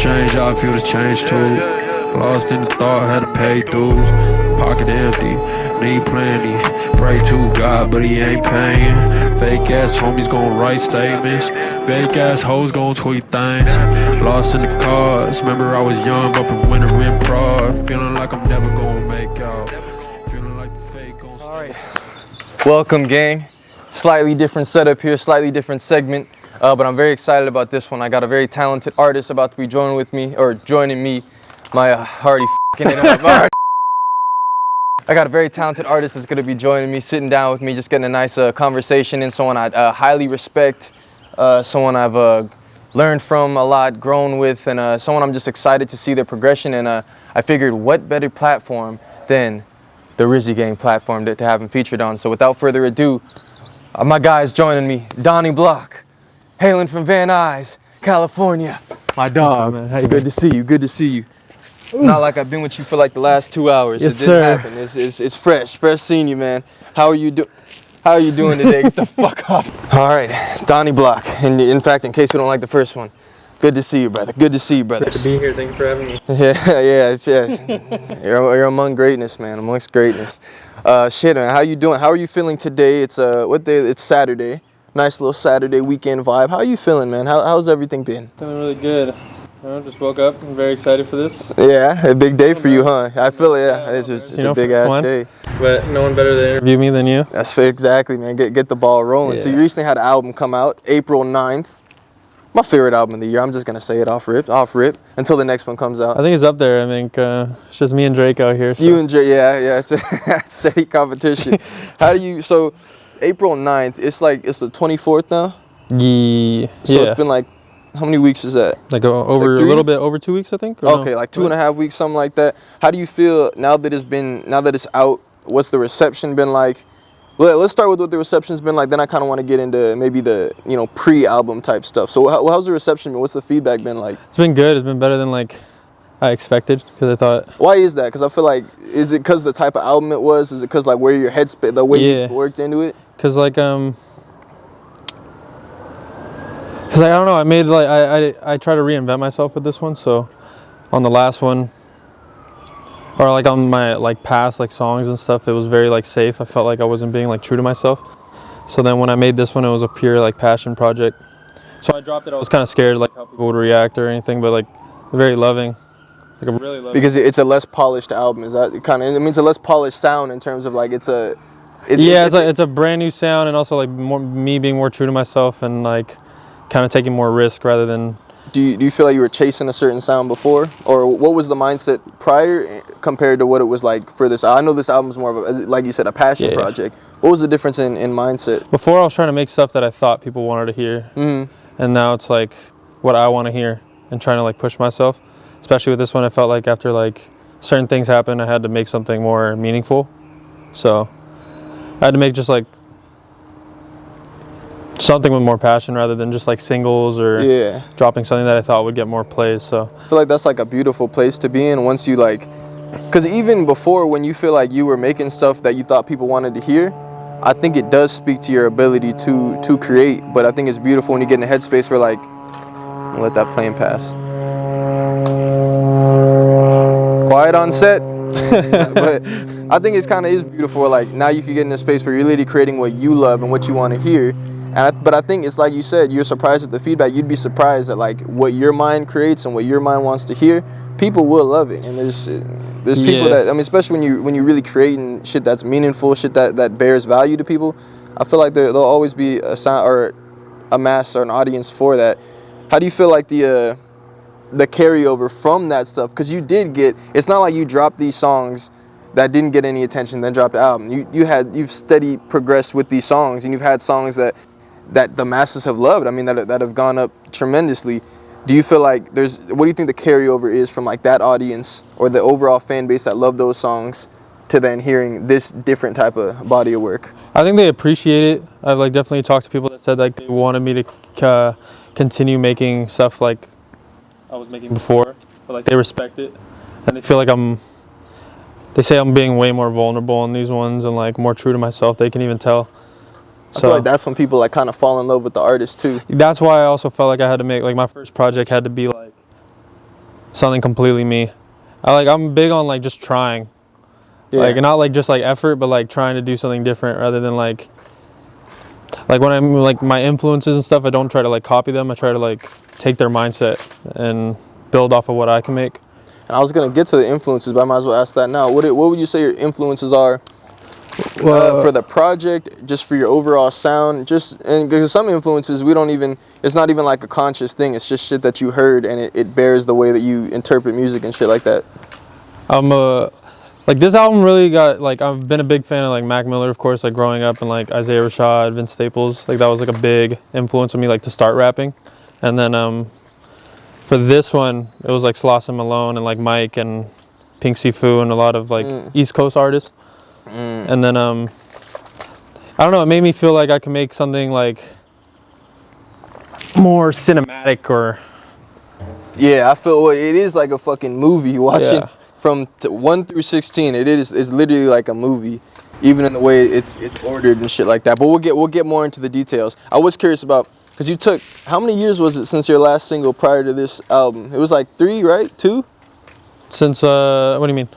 change, I feel the change too. Lost in the thought, had to pay dues. Pocket empty, need plenty. Pray to God, but he ain't paying. Fake ass homies gon' write statements. Fake ass hoes gon' tweet things. Lost in the cars. Remember I was young, up in winter in Prague. Feeling like I'm never gon' make out. Feeling like the fake gon' stay. Alright. Welcome, gang. Slightly different setup here, slightly different segment. But I'm very excited about this one. I got a very talented artist about to be joining me. My already f***ing it up. I got a very talented artist that's going to be joining me, sitting down with me, just getting a nice conversation, and someone I highly respect, someone I've learned from a lot, grown with, and someone I'm just excited to see their progression. And I figured, what better platform than the Rizzy Gang platform to have him featured on. So without further ado, my guy's joining me, Donny Block, hailing from Van Nuys, California. My dog. What's up, man? How you Good to see you. Good to see you. Ooh. Not like I've been with you for like the last 2 hours. Yes, it didn't happen. It's fresh seeing you, man. How are you doing today? Get the fuck up. All right, Donny Block. And in fact, in case we don't like the first one, good to see you, brother. Good to see you, brother. Good to be here. Thank you for having me. Yeah. You're among greatness, man. Amongst greatness. Shit, man. How you doing? How are you feeling today? It's what day? It's Saturday. Nice little Saturday weekend vibe. How are you feeling, man? How's everything been? Feeling really good. Just woke up. I'm very excited for this. Yeah, a big day for you, huh? I feel it. Yeah, it's a big ass day. But no one better to interview me than you. That's exactly, man. Get the ball rolling. Yeah. So you recently had an album come out, April 9th. My favorite album of the year. I'm just gonna say it off rip, until the next one comes out. I think it's up there. I think it's just me and Drake out here. So. You and Drake, yeah. It's a steady competition. So April 9th, it's the 24th now? Yeah. So it's been like, how many weeks is that? Like a little bit over 2 weeks, I think. Okay, no? Like 2.5 weeks, something like that. How do you feel now that it's out? What's the reception been like? Let's start with what the reception's been like. Then I kind of want to get into maybe the pre-album type stuff. So how's the reception been? What's the feedback been like? It's been good. It's been better than like I expected, because I thought. Why is that? Because I feel like, is it because the type of album it was? Is it because like where your headspace, the way you worked into it? Because like Because I don't know, I made like I try to reinvent myself with this one. So on the last one, or like on my like past like songs and stuff, it was very like safe. I felt like I wasn't being like true to myself. So then when I made this one, it was a pure like passion project. So I dropped it. I was kind of scared like how people would react or anything, but like very loving. Like I'm really loving. Because it's a less polished album. Is that kind of? It means a less polished sound in terms of like it's a brand new sound, and also like me being more true to myself and like kind of taking more risk rather than. Do you feel like you were chasing a certain sound before, or what was the mindset prior compared to what it was like for this? I know this album's more of a, like you said, a passion project. What was the difference in mindset? Before I was trying to make stuff that I thought people wanted to hear, and now it's like what I want to hear and trying to like push myself. Especially with this one, I felt like after like certain things happened, I had to make something more meaningful. So I had to make just like something with more passion rather than just like singles or dropping something that I thought would get more plays. So I feel like that's like a beautiful place to be in once you like, because even before when you feel like you were making stuff that you thought people wanted to hear, I think it does speak to your ability to create. But I think it's beautiful when you get in a headspace where like, I'll let that plane pass. Quiet on set. But I think it's kind of is beautiful. Like now you can get in a space where you're literally creating what you love and what you want to hear. But I think it's like you said, you're surprised at the feedback. You'd be surprised at like what your mind creates and what your mind wants to hear. People will love it, and there's people that, I mean, especially when you really creating shit that's meaningful, shit that bears value to people. I feel like there'll always be a sound or a mass or an audience for that. How do you feel like the carryover from that stuff? Because you did get. It's not like you dropped these songs that didn't get any attention, then dropped the album. You've steady progressed with these songs, and you've had songs that the masses have loved. I mean, that have gone up tremendously. Do you feel like what do you think the carryover is from like that audience or the overall fan base that loved those songs to then hearing this different type of body of work? I think they appreciate it. I've like definitely talked to people that said like they wanted me to continue making stuff like I was making before, but like they respect it and they feel like they say I'm being way more vulnerable in these ones and like more true to myself. They can even tell. I feel like that's when people like kind of fall in love with the artist too. That's why I also felt like I had to make like my first project had to be like something completely me. I'm big on like just trying. Yeah. Like not like just like effort, but like trying to do something different rather than like when I'm like my influences and stuff, I don't try to like copy them. I try to like take their mindset and build off of what I can make. And I was gonna get to the influences, but I might as well ask that now. What would you say your influences are for the project, just for your overall sound? And because some influences it's not even like a conscious thing. It's just shit that you heard, and it bears the way that you interpret music and shit like that. Like this album really got like I've been a big fan of like Mac Miller, of course, like growing up, and like Isaiah Rashad, Vince Staples. Like that was like a big influence on me, like to start rapping. And then for this one, it was like Sloss and Malone and like Mike and Pink Sifu and a lot of like East Coast artists. And then I don't know, it made me feel like I can make something like more cinematic or. Yeah, I feel it is like a fucking movie watching. Yeah. From 1 through 16, it's literally like a movie, even in the way it's ordered and shit like that. But we'll get more into the details. I was curious about, because you took, how many years was it since your last single prior to this album? It was like 3, right? 2? Since what do you mean?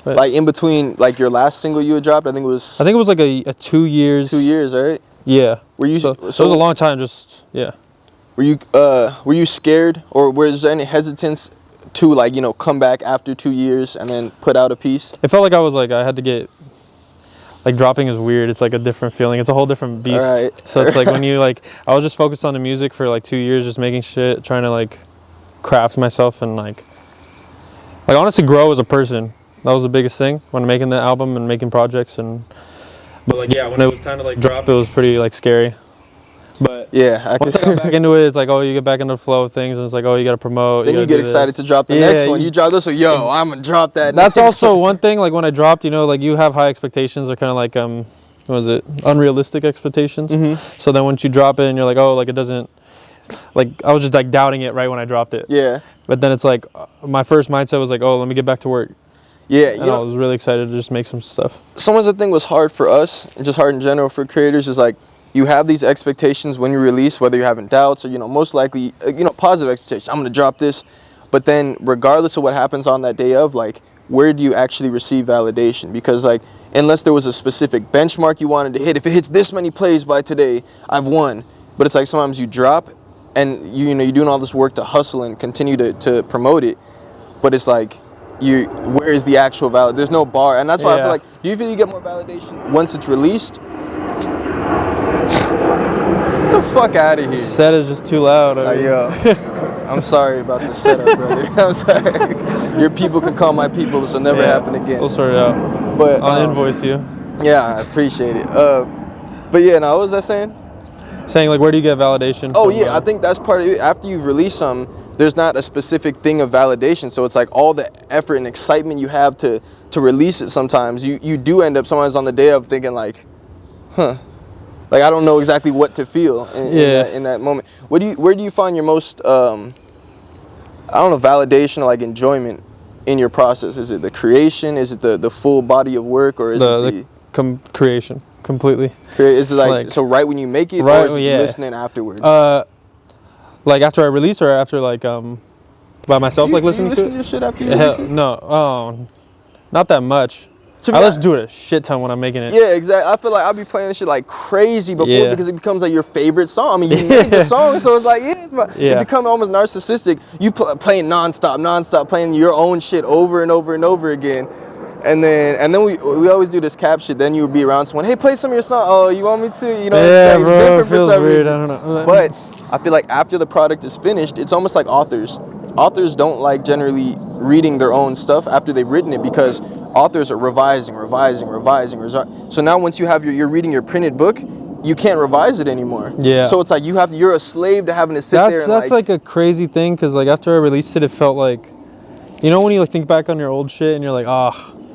Like in between, like your last single you had dropped, I think it was like a 2 years. 2 years, right? Yeah. Were you? So it was a long time. Just yeah. Were you scared, or was there any hesitance to like come back after 2 years and then put out a piece? It felt like I had to get, like, dropping is weird. It's like a different feeling. It's a whole different beast. Right. So it's like when you like, I was just focused on the music for like 2 years, just making shit, trying to like craft myself and like honestly grow as a person. That was the biggest thing when making the album and making projects. But like yeah, when it was time to like drop, it was pretty like scary. But yeah, once I got back into it, it's like, oh, you get back into the flow of things, and it's like, oh, you got to promote. Then you get excited to drop the next one. You drop this one, yo, I'm gonna drop that. That's also one thing. Like when I dropped, like you have high expectations, or kind of like what was it? Unrealistic expectations. Mm-hmm. So then once you drop it, and you're like, oh, like it doesn't. Like I was just like doubting it right when I dropped it. Yeah. But then it's like my first mindset was like, oh, let me get back to work. Yeah, and I was really excited to just make some stuff. Sometimes I think what's hard for us, and just hard in general for creators, is like, you have these expectations when you release, whether you're having doubts or, most likely, positive expectations. I'm going to drop this. But then regardless of what happens on that day of, like, where do you actually receive validation? Because, like, unless there was a specific benchmark you wanted to hit, if it hits this many plays by today, I've won. But it's like sometimes you drop and, you're doing all this work to hustle and continue to promote it. But it's like, where is the actual validation? There's no bar. And that's why I feel like, do you feel you get more validation once it's released? Get the fuck out of here. Set is just too loud. Yo, I'm sorry about the setup, brother. I'm sorry. Your people can call my people. This will never happen again. We'll sort it out. But I'll invoice you. Yeah, I appreciate it. But yeah, now what was I saying? Saying like, where do you get validation? Oh yeah, I think that's part of it. After you've released some, there's not a specific thing of validation. So it's like all the effort and excitement you have to release it. Sometimes you do end up sometimes on the day of thinking like, like I don't know exactly what to feel in that moment. Where do you find your most validation or like enjoyment in your process? Is it the creation? Is it the full body of work, or is it the creation completely? Is it like so right when you make it, or is it listening afterward? Like after I release, or after like by myself, like listening to your shit after you release it? No, not that much. I listen to it a shit ton when I'm making it. Yeah, exactly. I feel like I'll be playing this shit like crazy before because it becomes like your favorite song. I mean, you made the song, so it's like, it becomes almost narcissistic. You playing nonstop, playing your own shit over and over and over again. And then we always do this cap shit. Then you would be around someone, hey, play some of your song. Oh, you want me to? Yeah, it's bro, different it feels for some weird. reason. I don't know. But I feel like after the product is finished, it's almost like authors. Authors don't like generally reading their own stuff after they've written it, because authors are revising. So now once you're reading your printed book, you can't revise it anymore. Yeah. So it's like you're a slave to having to sit there. That's like a crazy thing, because like after I released it, it felt like, when you like think back on your old shit and you're like,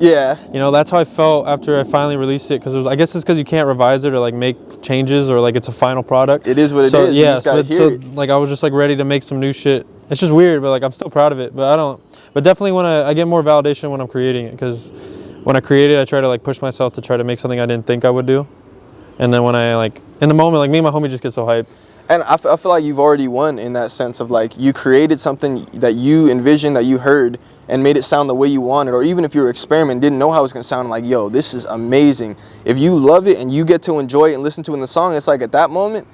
yeah. That's how I felt after I finally released it, because I guess it's because you can't revise it or like make changes, or like it's a final product. It is what it is. Yeah. You just gotta hear it. Like I was just like ready to make some new shit. It's just weird, but like I'm still proud of it. But definitely when I get more validation when I'm creating it, because when I create it, I try to like push myself to try to make something I didn't think I would do. And then when I like in the moment, like me and my homie just get so hyped. And I feel like you've already won in that sense of like you created something that you envisioned, that you heard, and made it sound the way you wanted. Or even if you were experimenting, didn't know how it was gonna sound, like, yo, this is amazing. If you love it and you get to enjoy it and listen to it in the song, it's like at that moment,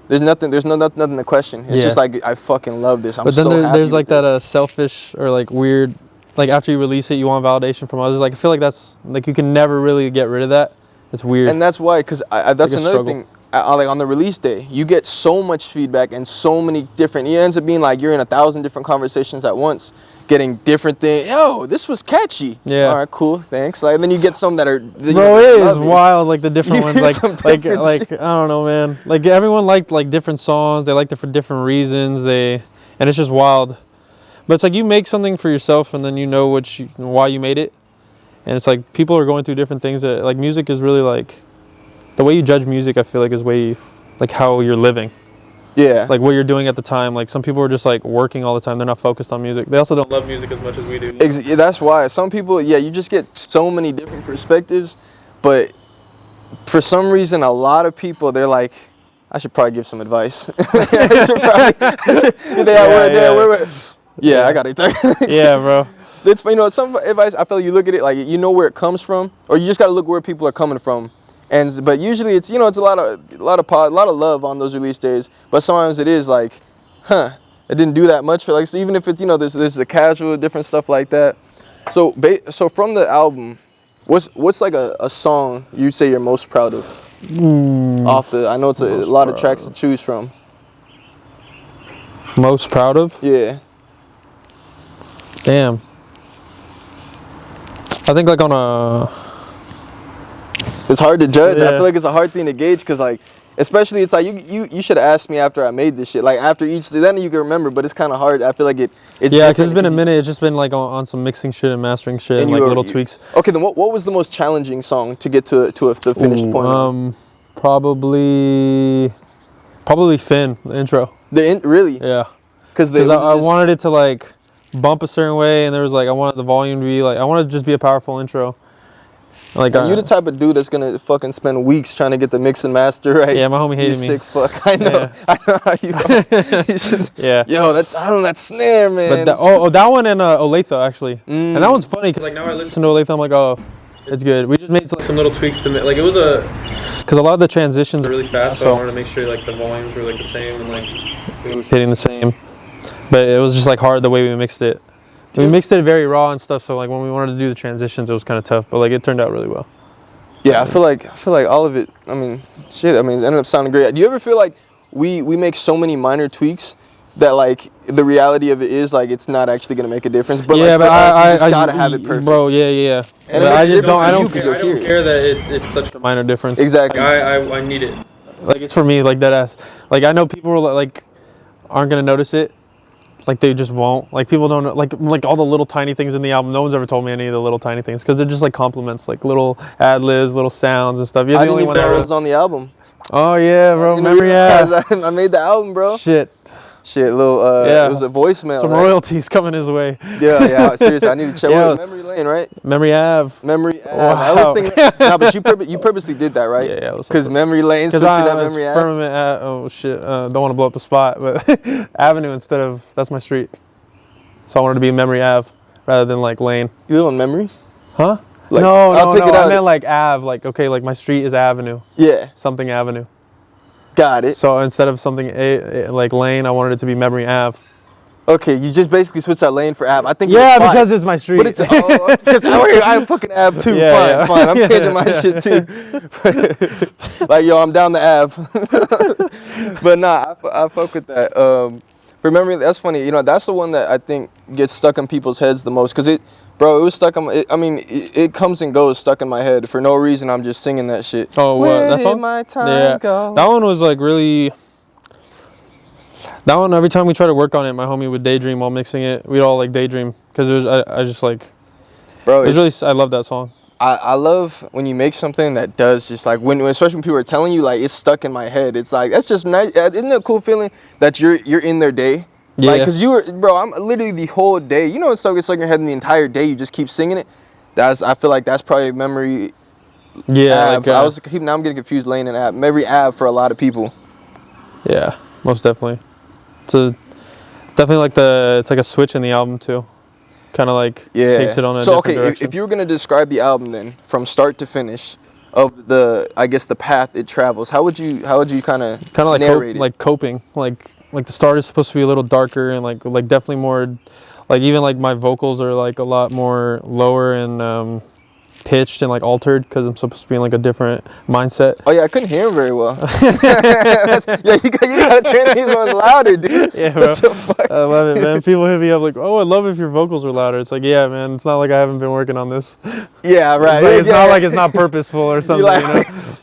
there's nothing to question. It's just like, I fucking love this. I'm but then so happy there's like with this. that selfish or like weird, like after you release it, you want validation from others. Like I feel like that's like you can never really get rid of that. It's weird. And that's why, because that's like another struggle. thing. Like on the release day, you get so much feedback and so many different. It ends up being like you're in 1,000 different conversations at once, getting different things. Yo, this was catchy. Yeah. All right, cool. Thanks. Like then you get some that are. Bro, it is wild. Like the different You ones. hear Like some like different shit. I don't know, man. Like everyone liked like different songs. They liked it for different reasons. And it's just wild. But it's like you make something for yourself, and then you know why you made it. And it's like people are going through different things. That like music is really like the way you judge music. I feel like is like how you're living. Yeah. Like what you're doing at the time. Like some people are just like working all the time. They're not focused on music. They also don't love music as much as we do. Yeah, that's why some people. Yeah, you just get so many different perspectives, but for some reason, a lot of people they're like, I should probably give some advice. Yeah, I got it. Yeah, bro. It's, some advice. I feel like you look at it like you know where it comes from, or you just got to look where people are coming from. But usually it's it's a lot of love on those release days. But sometimes it is like, it didn't do that much for like. So even if it's there's a casual different stuff like that. So from the album, what's like a song you say you're most proud of? I know it's a lot of tracks to choose from. Most proud of? Yeah. Damn. I think like on a. It's hard to judge. Yeah. I feel like it's a hard thing to gauge because like, especially it's like you should have asked me after I made this shit. Like after each, then you can remember. But it's kind of hard. I feel like it's yeah, because it's been a minute. It's just been like on some mixing shit and mastering shit and like little tweaks. Okay, then what was the most challenging song to get to the finished point? Probably Finn, the intro. Really? Yeah. Because I wanted it to like bump a certain way, and there was like I wanted the volume to be like I wanted to just be a powerful intro. Like you're the type of dude that's gonna fucking spend weeks trying to get the mix and master right. Yeah, my homie hated me. Sick fuck. I know. Yeah. I know how you should. Yeah. Yo, that snare, man. But that one and Olathe actually, and that one's funny because like now I listen to Olathe, I'm like, oh, it's good. We just made some little tweaks to it. Like it was because a lot of the transitions are really fast, so I wanted to make sure like the volumes were like the same and like it was hitting the same. But it was just like hard the way we mixed it. We mixed it very raw and stuff, so like when we wanted to do the transitions, it was kind of tough, but like it turned out really well. Yeah, I feel like all of it. I mean, it ended up sounding great. Do you ever feel like we make so many minor tweaks that like the reality of it is like it's not actually gonna make a difference? But yeah, like, but you just gotta have it perfect, bro. Yeah. And but I just I don't care that it's such a minor difference. Exactly. Like, I need it. Like it's for me, like that ass. Like I know people are like aren't gonna notice it. Like they just won't. Like people don't know, like all the little tiny things in the album. No one's ever told me any of the little tiny things because they're just like compliments, like little ad libs, little sounds and stuff. You're I the didn't only even one know that it was on the album. Oh yeah, bro. Memory app. I made the album, bro. Shit. Little it was a voicemail. Some right? royalties coming his way. Yeah. Seriously, I need to check. Yeah. Memory Lane, right? Memory Ave. Memory Ave. Wow. I was thinking. No, but you purposely did that, right? Yeah. Because Memory Lane switching that Memory Ave. Firmament oh shit. Don't want to blow up the spot, but Avenue instead of that's my street. So I wanted to be Memory Ave rather than like Lane. You live on Memory? Huh? Like, no. I meant like Ave. Like okay, like my street is Avenue. Yeah. Something Avenue. Got it. So instead of something like Lane, I wanted it to be Memory Ave. Okay, you just basically switched out Lane for Ave. I think yeah, because it's my street. But it's because I'm fucking Ave too. Yeah, fine. I'm changing my shit too. Like yo, I'm down the Ave. But nah, I fuck with that. Remember, that's funny. That's the one that I think gets stuck in people's heads the most because it was stuck in. It comes and goes stuck in my head for no reason. I'm just singing that shit. Oh, what? That's all. My time go? That one was like really. That one, every time we try to work on it, my homie would daydream while mixing it. We'd all like daydream because it was. I just like. Bro, it's really. I love that song. I love when you make something that does just like especially when people are telling you like it's stuck in my head. It's like that's just nice. Isn't it a cool feeling that you're in their day? Yeah. Like, cause I'm literally the whole day. It's so it's stuck in your head in the entire day. You just keep singing it. I feel like that's probably Memory. Yeah. Ave. Now I'm getting confused Lane and Ave. Memory Ave for a lot of people. Yeah. most definitely. Definitely like it's like a switch in the album too. Kind of like takes it on a different direction. If you were gonna describe the album then from start to finish of the path it travels, how would you kind of like narrate it? Like coping, like the start is supposed to be a little darker and like definitely more, like even like my vocals are like a lot more lower and pitched and like altered because I'm supposed to be in like a different mindset. Oh yeah, I couldn't hear him very well. Yeah, you gotta turn these ones louder, dude. Yeah, bro. What the fuck? I love it, man. People hit me up like, "Oh, I'd love if your vocals were louder." It's like, yeah, man. It's not like I haven't been working on this. Yeah, right. It's not like it's not purposeful or something.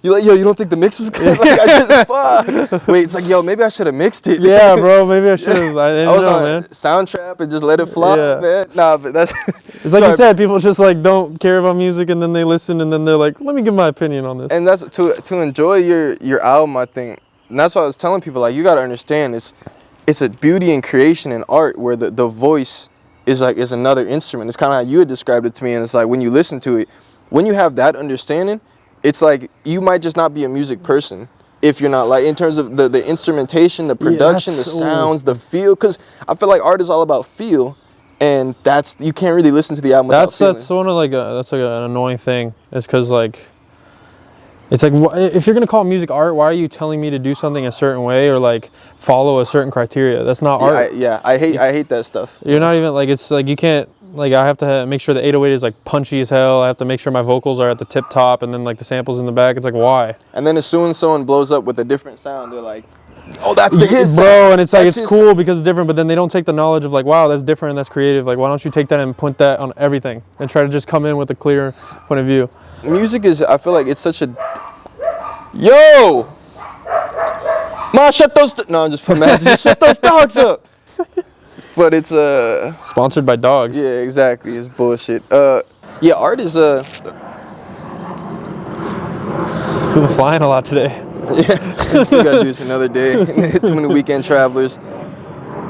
You're like, yo, you don't think the mix was good? Like, I just, fuck. Wait, it's like, yo, maybe I should have mixed it. Yeah, bro. Maybe I should have. I was know, on man. Soundtrap and just let it flop, man. Nah, but that's. It's like you said, people just like don't care about music, and then they listen, and then they're like, "Let me give my opinion on this." And that's to enjoy your album, I think. And that's what I was telling people. Like, you gotta understand, it's a beauty in creation and art where the voice is another instrument. It's kind of how you had described it to me, and it's like when you listen to it, when you have that understanding, it's like you might just not be a music person if you're not like in terms of the instrumentation, the production, the sounds, the feel. Because I feel like art is all about feel. And you can't really listen to the album without feeling. That's one of that's like an annoying thing. It's because like, it's like if you're gonna call music art, why are you telling me to do something a certain way or like follow a certain criteria? That's not art. I hate that stuff. You're not even like it's like you can't like I have to make sure the 808 is like punchy as hell. I have to make sure my vocals are at the tip top and then like the samples in the back. It's like why? And then as soon as someone blows up with a different sound, they're like, oh, that's his bro, sound. and it's like it's cool because it's different, but then they don't take the knowledge of like, wow, that's different, that's creative. Like, why don't you take that and put that on everything and try to just come in with a clear point of view? Music is, I feel like it's such a. Yo, Ma, shut those. No, I'm just putting shut those dogs up. But it's sponsored by dogs. Yeah, exactly. It's bullshit. Yeah, art is people flying a lot today. Yeah, we gotta do this another day. Too many weekend travelers.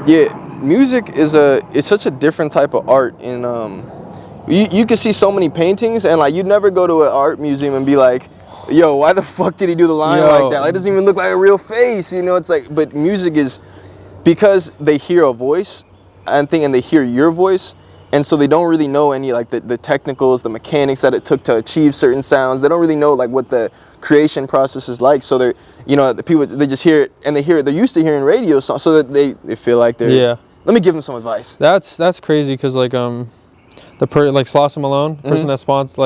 Yeah, music is it's such a different type of art. And you can see so many paintings, and like you'd never go to an art museum and be like, yo, why the fuck did he do the line like that? Like, it doesn't even look like a real face, you know? It's like, but music is because they hear a voice, and they hear your voice. And so they don't really know any like the technicals, the mechanics that it took to achieve certain sounds. They don't really know like what the creation process is like. So they're, the people, they just hear it and they hear it. They're used to hearing radio songs, so that they feel like they're. Yeah. Let me give them some advice. That's crazy because like like Sloss and Malone, person that sponsored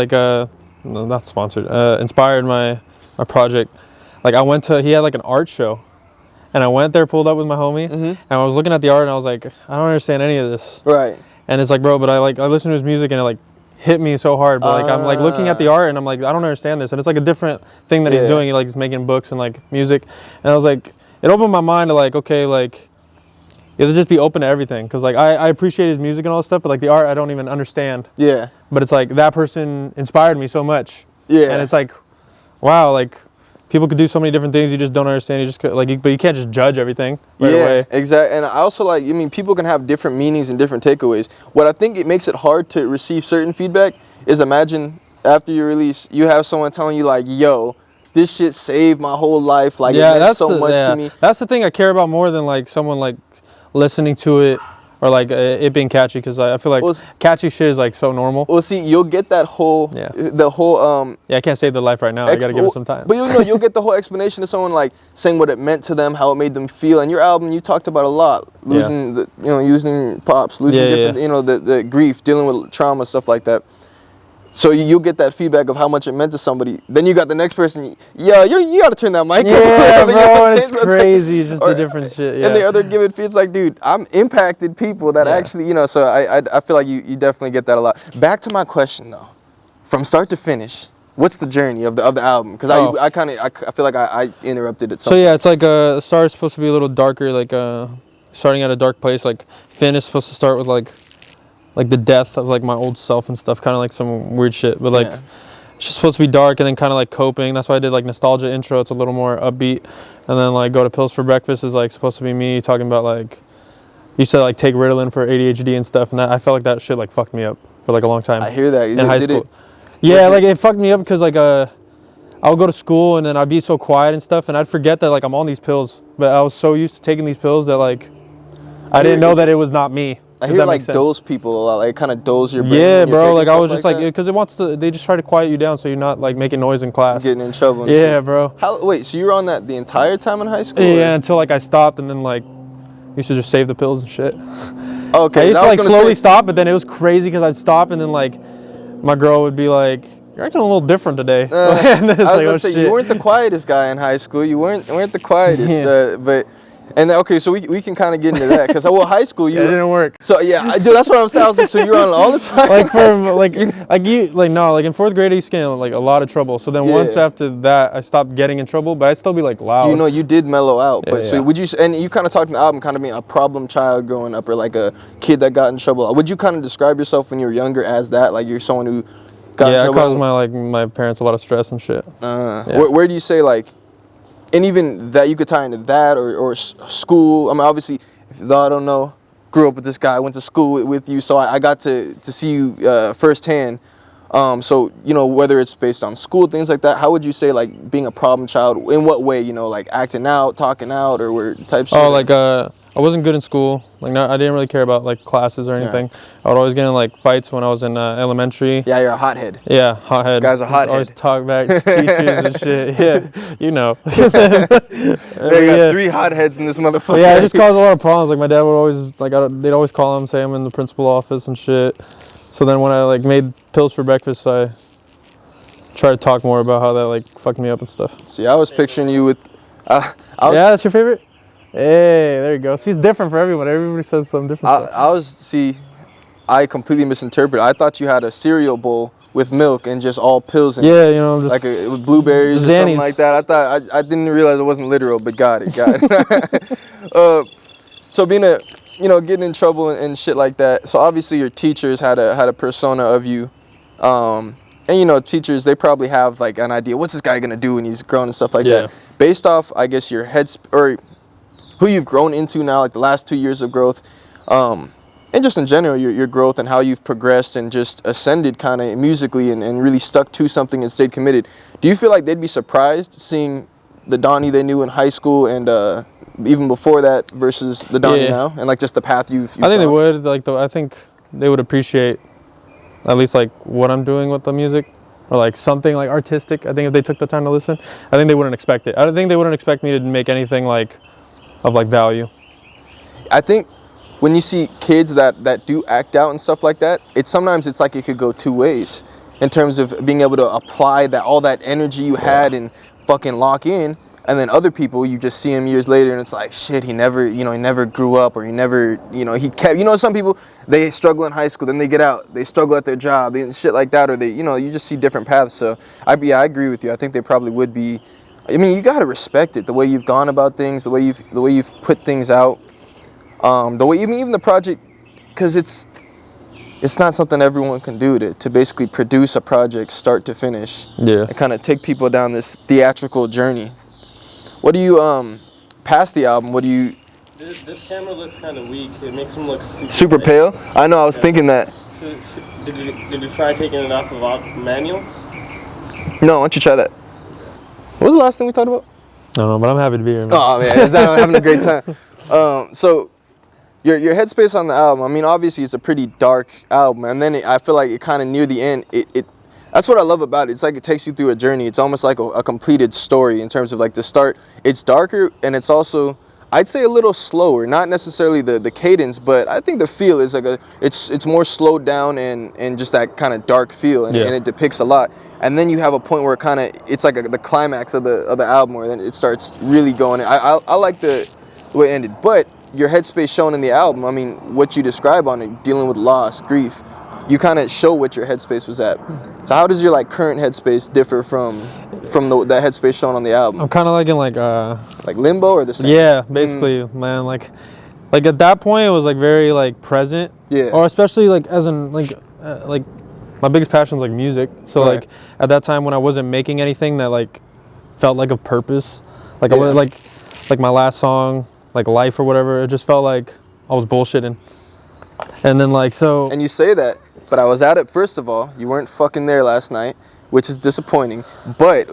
not sponsored, inspired my project. Like he had like an art show, and I went there, pulled up with my homie, and I was looking at the art and I was like, I don't understand any of this. Right. And it's like, bro, but I listen to his music and it like hit me so hard. But like I'm like looking at the art and I'm like, I don't understand this. And it's like a different thing that he's doing. Like he's making books and like music. And I was like, it opened my mind to like, okay, like you have to just be open to everything. Cause like I appreciate his music and all this stuff, but like the art I don't even understand. Yeah. But it's like that person inspired me so much. Yeah. And it's like, wow, like people could do so many different things you just don't understand. You just but you can't just judge everything right away. Exactly. And I also like, people can have different meanings and different takeaways. What I think it makes it hard to receive certain feedback is imagine after you release, you have someone telling you like, yo, this shit saved my whole life. Like it meant so much to me. That's the thing I care about more than like someone like listening to it or like it being catchy, because I feel like catchy shit is like so normal. Well, see, you'll get that whole, the whole. I can't save their life right now. I gotta give it some time. But you'll get the whole explanation of someone like saying what it meant to them, how it made them feel. And your album, you talked about a lot, losing, using pops, losing different, the grief, dealing with trauma, stuff like that. So you'll get that feedback of how much it meant to somebody. Then you got the next person, you got to turn that mic up. Yeah, bro, it's crazy. It's just the different shit. Yeah. And the other give it feels like, dude, I'm impacted people that actually, so I feel like you definitely get that a lot. Back to my question though, from start to finish, what's the journey of the album? Because I feel like I interrupted it. So yeah, it's like the start is supposed to be a little darker, like starting at a dark place. Like Finn is supposed to start with like the death of like my old self and stuff, kind of like some weird shit, but like it's just supposed to be dark and then kind of like coping. That's why I did like nostalgia intro. It's a little more upbeat, and then like go to pills for breakfast is like supposed to be me talking about like used to like take Ritalin for ADHD and stuff, and that I felt like that shit like fucked me up for like a long time. I hear that in high school. Yeah, like it fucked me up because like I I would go to school and then I'd be so quiet and stuff, and I'd forget that like I'm on these pills, but I was so used to taking these pills that like I didn't know that it was not me. I hear like doze people a lot, like kind of doze your brain. Yeah, bro. Like I was just like, because it wants to. They just try to quiet you down so you're not like making noise in class. Getting in trouble. And yeah, shit. Bro. Wait, so you were on that the entire time in high school? Yeah, until like I stopped, and then like used to just save the pills and shit. Okay. I used to like slowly stop, but then it was crazy because I'd stop, and then like my girl would be like, "You're acting a little different today." And then it's I was gonna say you weren't the quietest guy in high school. You weren't the quietest, but. And okay, so we can kind of get into that because high school you it didn't work. So yeah, dude, that's what I'm saying. I was like, so you're on all the time. Like in 4th grade I used to get in like a lot of trouble. So then once after that I stopped getting in trouble, but I'd still be like loud. You know, you did mellow out, but so would you? And you kind of talked in the album, kind of being a problem child growing up, or like a kid that got in trouble. Would you kind of describe yourself when you were younger as that? Like you're someone who got in trouble? Yeah, I caused my parents a lot of stress and shit. Where do you say like? And even that you could tie into that or school. I mean, obviously, if you don't know, grew up with this guy, went to school with you, so I got to see you firsthand. So, you know, whether it's based on school, things like that, how would you say, like, being a problem child, in what way, you know, like acting out, talking out, or where type shit? Oh, like, I wasn't good in school. Like, I didn't really care about, like, classes or anything. Yeah. I would always get in, like, fights when I was in elementary. Yeah, you're a hothead. Yeah, hothead. This guy's a hothead. Always talk back to teachers and shit. Yeah, you know. They got 3 hotheads in this motherfucker. Yeah, it just caused a lot of problems. Like, my dad would always, like, they'd always call him, say I'm in the principal office and shit. So then when I, like, made pills for breakfast, I tried to talk more about how that, like, fucked me up and stuff. See, I was picturing you with... yeah, that's your favorite? Hey, there you go. See, it's different for everyone. Everybody says something different. I completely misinterpreted. I thought you had a cereal bowl with milk and just all pills in it. Yeah, you know, just like with blueberries or something like that. I thought I didn't realize it wasn't literal, but got it. So being getting in trouble and shit like that. So obviously your teachers had a persona of you, and you know, teachers, they probably have like an idea, what's this guy gonna do when he's grown and stuff like that. Based off, I guess, your or who you've grown into now, like the last 2 years of growth, and just in general, your growth and how you've progressed and just ascended kind of musically and really stuck to something and stayed committed. Do you feel like they'd be surprised seeing the Donny they knew in high school and even before that versus the Donny now, and like just the path you've I think they would. Like, I think they would appreciate at least like what I'm doing with the music, or like something like artistic. I think if they took the time to listen, I think they wouldn't expect it. I don't think they wouldn't expect me to make anything like of like value. I think when you see kids that do act out and stuff like that, sometimes it's like it could go 2 ways in terms of being able to apply all that energy you had and fucking lock in. And then other people, you just see him years later and it's like, shit, he never grew up, or he never, he kept, some people, they struggle in high school, then they get out, they struggle at their job, shit like that, or they, you just see different paths. So I agree with you. I think they probably would be. I mean, you got to respect it, the way you've gone about things, the way you've put things out, the way, even the project, because it's not something everyone can do to basically produce a project start to finish. Yeah. And kind of take people down this theatrical journey. What do you, past the album, what do you... This camera looks kind of weak. It makes him look super pale? I know, I was thinking that. Did you try taking it off of manual? No, why don't you try that? What was the last thing we talked about? I don't know, but I'm happy to be here, man. Oh, man, I'm having a great time. So, your headspace on the album, I mean, obviously it's a pretty dark album, and then I feel like it kind of near the end, that's what I love about it. It's like it takes you through a journey. It's almost like a completed story in terms of like the start. It's darker, and it's also, I'd say, a little slower. Not necessarily the cadence, but I think the feel is like it's more slowed down and just that kind of dark feel, and it depicts a lot. And then you have a point where it's like the climax of the album, where then it starts really going. I like the way it ended, but your headspace shown in the album, I mean, what you describe on it, dealing with loss, grief, you kind of show what your headspace was at. So how does your like current headspace differ from the headspace shown on the album? I'm kind of like in like limbo, or the same? Yeah, basically, man. Like at that point, it was like very like present. Yeah. Or especially like as in like my biggest passion is like music. So like at that time when I wasn't making anything that like felt like a purpose, like I was like my last song, like Life or whatever, it just felt like I was bullshitting. And then like so. And you say that, but I was at it, first of all. You weren't fucking there last night. which is disappointing. But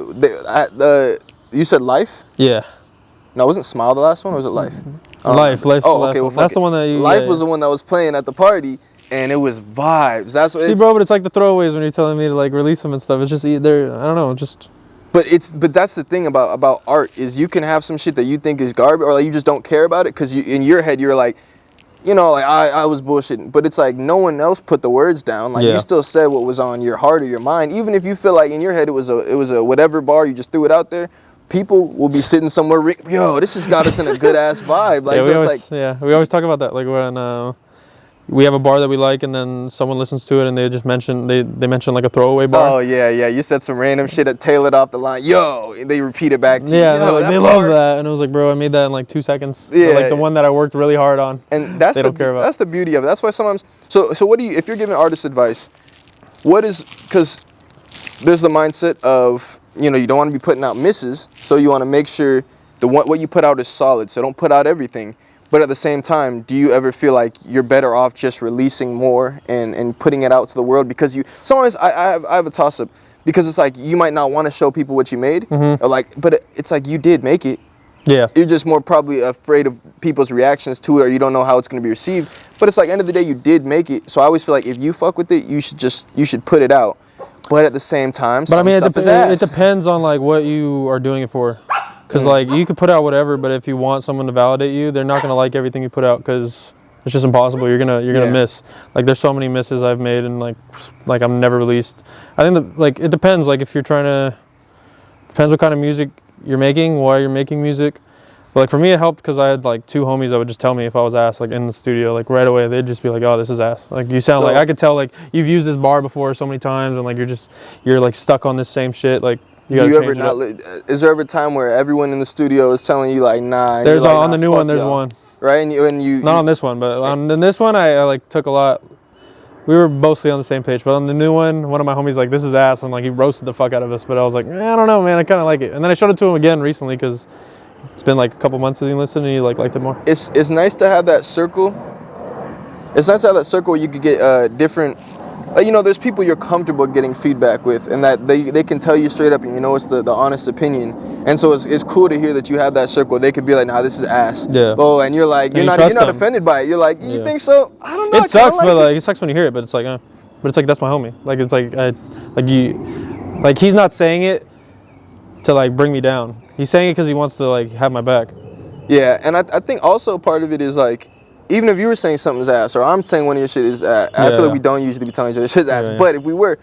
you said Life? Yeah. No, wasn't Smile the last one, or was it Life? Life. Oh, okay. Well, that's the one that you. Life was the one that was playing at the party, and it was vibes. That's what. See, bro, but it's like the throwaways when you're telling me to like release them and stuff. It's just they're I don't know, just. But that's the thing about art is you can have some shit that you think is garbage or like you just don't care about it because in your head you're like, you know, like I was bullshitting. But it's like no one else put the words down. Like you still said what was on your heart or your mind, even if you feel like in your head it was a whatever bar, you just threw it out there. People will be sitting somewhere. Yo, this has got us in a good ass vibe. Like we always talk about that. Like when we have a bar that we like, and then someone listens to it, and they just mention they mention like a throwaway bar. Oh yeah. You said some random shit that tailored off the line. Yo, and they repeat it back to you. Yeah, they love that, and it was like, bro, I made that in like 2 seconds. Yeah, or like the one that I worked really hard on. And that's that's the beauty of it. That's why sometimes. So what do you? If you're giving artists advice, what is because there's the mindset of you don't want to be putting out misses, so you want to make sure what you put out is solid. So don't put out everything. But at the same time, do you ever feel like you're better off just releasing more and putting it out to the world? Because sometimes I have a toss-up because it's like you might not want to show people what you made, or but it's like you did make it. Yeah. You're just more probably afraid of people's reactions to it, or you don't know how it's going to be received. But it's like end of the day, you did make it. So I always feel like if you fuck with it, you should put it out. But at the same time, it depends on like what you are doing it for. Because like you could put out whatever, but if you want someone to validate you, they're not gonna like everything you put out because it's just impossible. You're gonna miss. Like there's so many misses I've made and like I'm never released. I think that it depends. Like if you're depends what kind of music you're making, why you're making music. But like for me, it helped because I had like 2 homies that would just tell me if I was ass like in the studio like right away. They'd just be like, "Oh, this is ass." Like you sound like I could tell like you've used this bar before so many times and like you're like stuck on this same shit like. Is there ever a time where everyone in the studio is telling you like, nah? There's on the new one. There's one. Right, and you not on this one, but on this one I like took a lot. We were mostly on the same page, but on the new one of my homies like this is ass, and like he roasted the fuck out of us. But I was like, I don't know, man. I kind of like it. And then I showed it to him again recently because it's been like a couple months since he listened, and he liked it more. It's nice to have that circle. It's nice to have that circle where you could get different. There's people you're comfortable getting feedback with, and that they can tell you straight up, and it's the honest opinion. And so it's cool to hear that you have that circle. They could be like, nah, this is ass. Yeah. Oh, and you're like, you're not offended by it. You're like, you think so? I don't know. It sucks, but like it sucks when you hear it. But it's like, that's my homie. Like it's like he's not saying it to like bring me down. He's saying it because he wants to like have my back. Yeah, and I think also part of it is like. Even if you were saying something's ass, or I'm saying one of your shit is ass, I feel like we don't usually be telling each other shit's ass. Yeah. But if we were,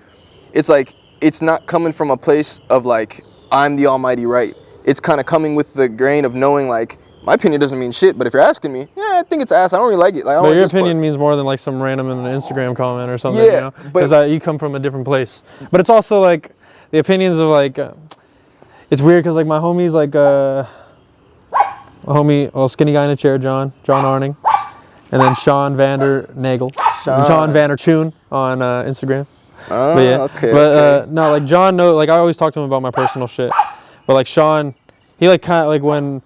it's like, it's not coming from a place of like, I'm the almighty right. It's kind of coming with the grain of knowing like, my opinion doesn't mean shit, but if you're asking me, I think it's ass. I don't really like it. Like, but your opinion means more than like some random in an Instagram comment or something, because you come from a different place. But it's also like, the opinions of like, it's weird because like my homie's like, skinny guy in a chair, John Arning. And then Sean Vander Nagel, Sean Vander Choon on Instagram. Oh, but yeah. Okay. No, like John, like I always talk to him about my personal shit. But like Sean, he like kind of like when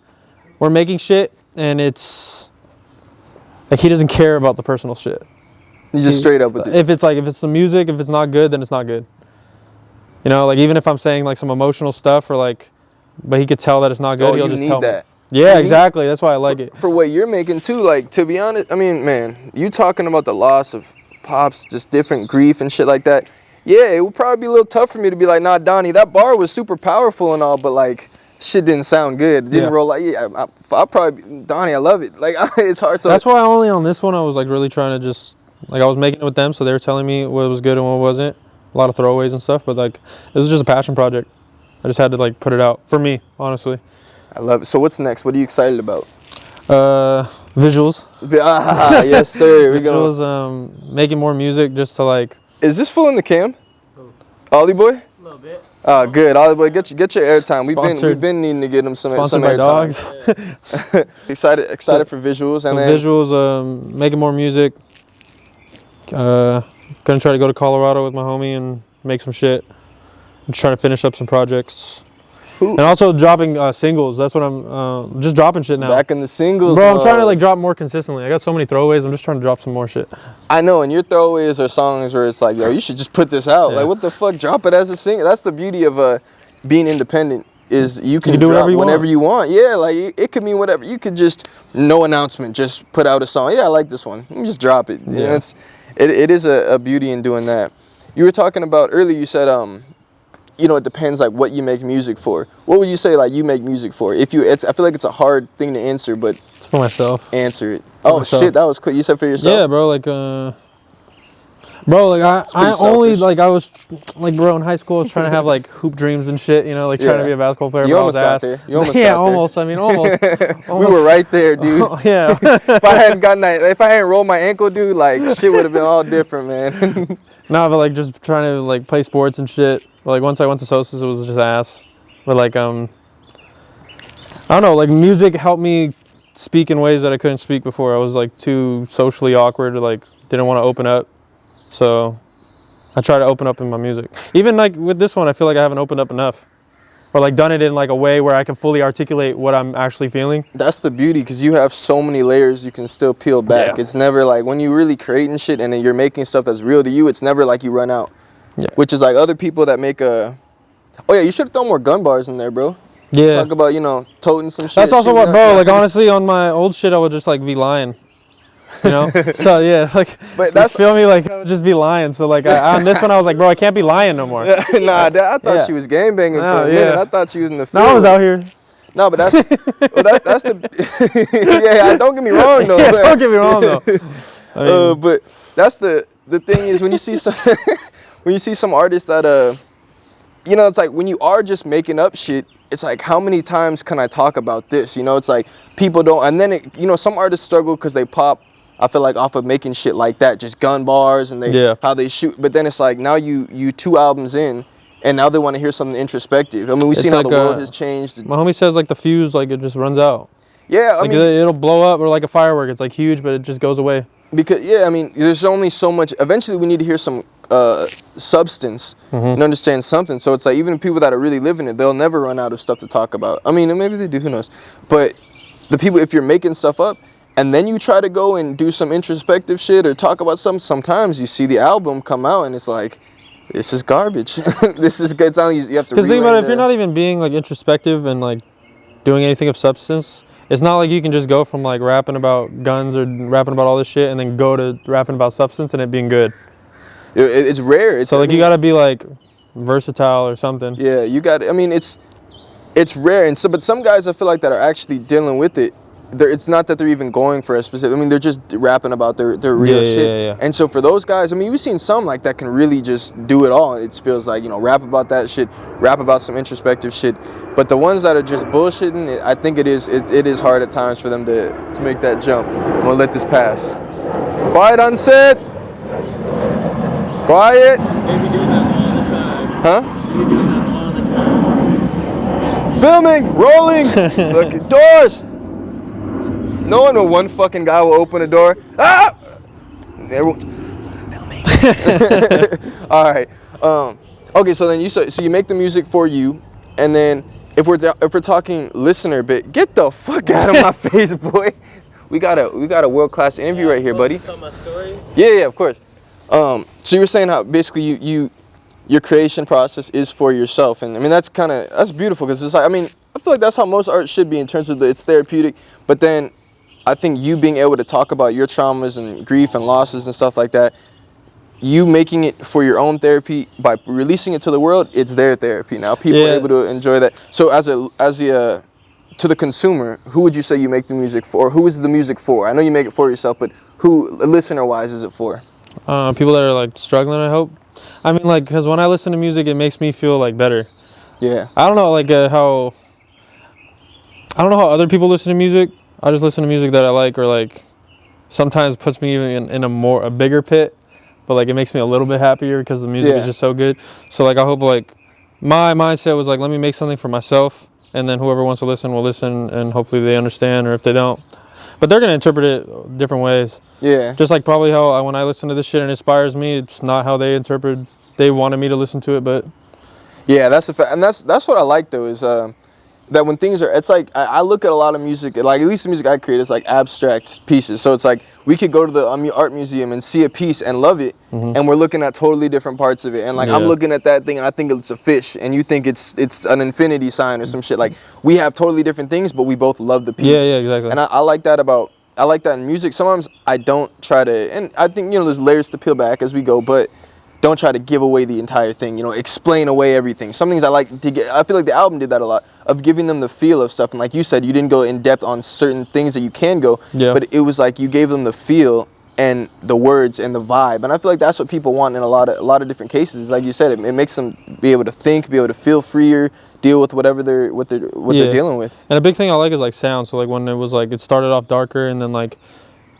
we're making shit and it's like he doesn't care about the personal shit. He's just straight up with it. If it's the music, if it's not good, then it's not good. Like even if I'm saying like some emotional stuff or like, but he could tell that it's not good, he'll just tell me. Yeah, exactly. That's why I like it. For what you're making too, like to be honest, I mean, man, you talking about the loss of pops, just different grief and shit like that. Yeah, it would probably be a little tough for me to be like, nah, Donnie, that bar was super powerful and all, but like, shit didn't sound good. It didn't roll like, I'll probably, Donnie, I love it. Like, it's hard. So that's why only on this one I was like really trying to just, like I was making it with them, so they were telling me what was good and what wasn't. A lot of throwaways and stuff, but like, it was just a passion project. I just had to like put it out for me, honestly. I love it. So what's next? What are you excited about? Visuals. Yes, sir. Visuals. Making more music just to like. Is this full in the cam? Ollie boy? A little bit. Oh, good. Ollie boy, get your airtime. We've been needing to get him some airtime. Excited for visuals and then visuals. Making more music. Gonna try to go to Colorado with my homie and make some shit. I'm trying to finish up some projects. And also dropping singles. That's what I'm just dropping shit now. Back in the singles. Bro, I'm trying to like drop more consistently. I got so many throwaways. I'm just trying to drop some more shit. I know, and your throwaways are songs where it's like, yo, you should just put this out. Yeah. Like, what the fuck? Drop it as a single. That's the beauty of being independent. Is you can do drop whatever you whenever want. you want. Yeah, like it could mean whatever. You could just no announcement, just put out a song. Yeah, I like this one. Let me just drop it. You know, it is a beauty in doing that. You were talking about earlier. You said you know, it depends like what you make music for. What would you say like you make music for? I feel like it's a hard thing to answer, but It's for myself. answer it. Oh myself. shit, that was quick. You said for yourself. Yeah, bro. Like I only selfish. like I was like bro in high school I was trying to have like hoop dreams and shit, you know, like trying to Yeah. be a basketball player. You but almost I was got ass. there. You almost yeah, got there. almost. I mean, almost. We were right there, dude. Yeah. If I hadn't gotten that, if I hadn't rolled my ankle, dude, like shit would have been all different, man. No, but like just trying to like play sports and shit. But, like once I went to Sosa's, it was just ass. But like I don't know, like music helped me speak in ways that I couldn't speak before. I was like too socially awkward or like didn't want to open up. So I try to open up in my music. Even like with this one, I feel like I haven't opened up enough. Or like done it in like a way where I can fully articulate what I'm actually feeling. That's the beauty, because you have so many layers you can still peel back. Yeah. It's never like when you really creating shit and then you're making stuff that's real to you, it's never like you run out. Yeah. Which is like other people that make a... Oh yeah, you should have thrown more gun bars in there, bro. Yeah. Talk about, you know, toting some shit. That's also shooting what, up. bro, like honestly on my old shit, I would just like be lying. You know? So yeah, like, But you that's- feel me? Like I would just be lying. So like on this one, I was like, bro, I can't be lying no more. Nah, I thought Yeah. she was gang banging for No, a minute. yeah. I thought she was in the field. No, I was out here. No, but that's that's the yeah. Don't get me wrong though. Yeah, don't get me wrong though. I mean, But that's the thing is when you see some when you see some artists that you know, it's like when you are just making up shit, it's like how many times can I talk about this? You know, it's like people don't, and then it, you know, some artists struggle because they pop. I feel like off of making shit like that, just gun bars and how they shoot. But then it's like now you 2 albums in, and now they want to hear something introspective. I mean, we've seen how like the world has changed. my homie says like the fuse, like it just runs out. Yeah, I Like mean, it'll blow up or like a firework. It's like huge, but it just goes away. because I mean, there's only so much. Eventually, we need to hear some substance and understand something. So it's like even people that are really living it, they'll never run out of stuff to talk about. I mean, and maybe they do. Who knows? But the people, if you're making stuff up, and then you try to go and do some introspective shit or talk about something, sometimes you see the album come out and it's like, this is garbage. This is good. It's only you have to. Because think about it, if relearn you're not even being like introspective and like doing anything of substance, it's not like you can just go from like rapping about guns or rapping about all this shit and then go to rapping about substance and it being good. It's rare. It's, So like I mean, you gotta be like versatile or something. yeah, you got. I mean, it's rare, and so but some guys I feel like that are actually dealing with it. It's not that they're even going for a specific. I mean, they're just rapping about their real shit. Yeah. And so for those guys, I mean, we've seen some like that can really just do it all. It feels like, you know, rap about that shit, rap about some introspective shit. But the ones that are just bullshitting, I think it is hard at times for them to make that jump. I'm gonna let this pass. Quiet on set. Quiet. They be doing that all the time. Huh? They be doing that all the time. Filming, rolling. Look at doors. No one will one fucking guy will open a door. Ah! All right. Okay. So then you make the music for you, and then if we're talking listener bit, get the fuck out of my face, boy. We got a world class interview right here, buddy. Tell my story. Yeah, of course. So you were saying how basically your creation process is for yourself, and I mean that's beautiful because it's like, I mean, I feel like that's how most art should be in terms of it's therapeutic, but then I think you being able to talk about your traumas and grief and losses and stuff like that, you making it for your own therapy by releasing it to the world, it's their therapy now. People are able to enjoy that. So to the consumer, who would you say you make the music for? Who is the music for? I know you make it for yourself, but who, listener-wise, is it for? People that are like struggling, I hope. I mean, like, because when I listen to music, it makes me feel like better. Yeah. I don't know, like how other people listen to music. I just listen to music that I like, or like sometimes puts me even in a bigger pit, but like it makes me a little bit happier because the music is just so good. So like I hope like my mindset was like, let me make something for myself, and then whoever wants to listen will listen, and hopefully they understand, or if they don't, but they're gonna interpret it different ways. Yeah. Just like probably how when I listen to this shit and it inspires me, it's not how they wanted me to listen to it, but Yeah, that's a fact, and that's what I like though is that when things are, it's like I look at a lot of music, like at least the music I create, it's like abstract pieces. So it's like we could go to the art museum and see a piece and love it, and we're looking at totally different parts of it. And like I'm looking at that thing and I think it's a fish, and you think it's an infinity sign or some shit. Like we have totally different things, but we both love the piece. Yeah, exactly. And I like that in music. Sometimes I don't try to, and I think there's layers to peel back as we go, but don't try to give away the entire thing, explain away everything. Some things I like to get, I feel like the album did that a lot, of giving them the feel of stuff. And like you said, you didn't go in depth on certain things that you can go, but it was like you gave them the feel and the words and the vibe. And I feel like that's what people want in a lot of different cases. Like you said, it makes them be able to think, be able to feel freer, deal with whatever they're dealing with. And a big thing I like is like sound. So like when it was like, it started off darker and then like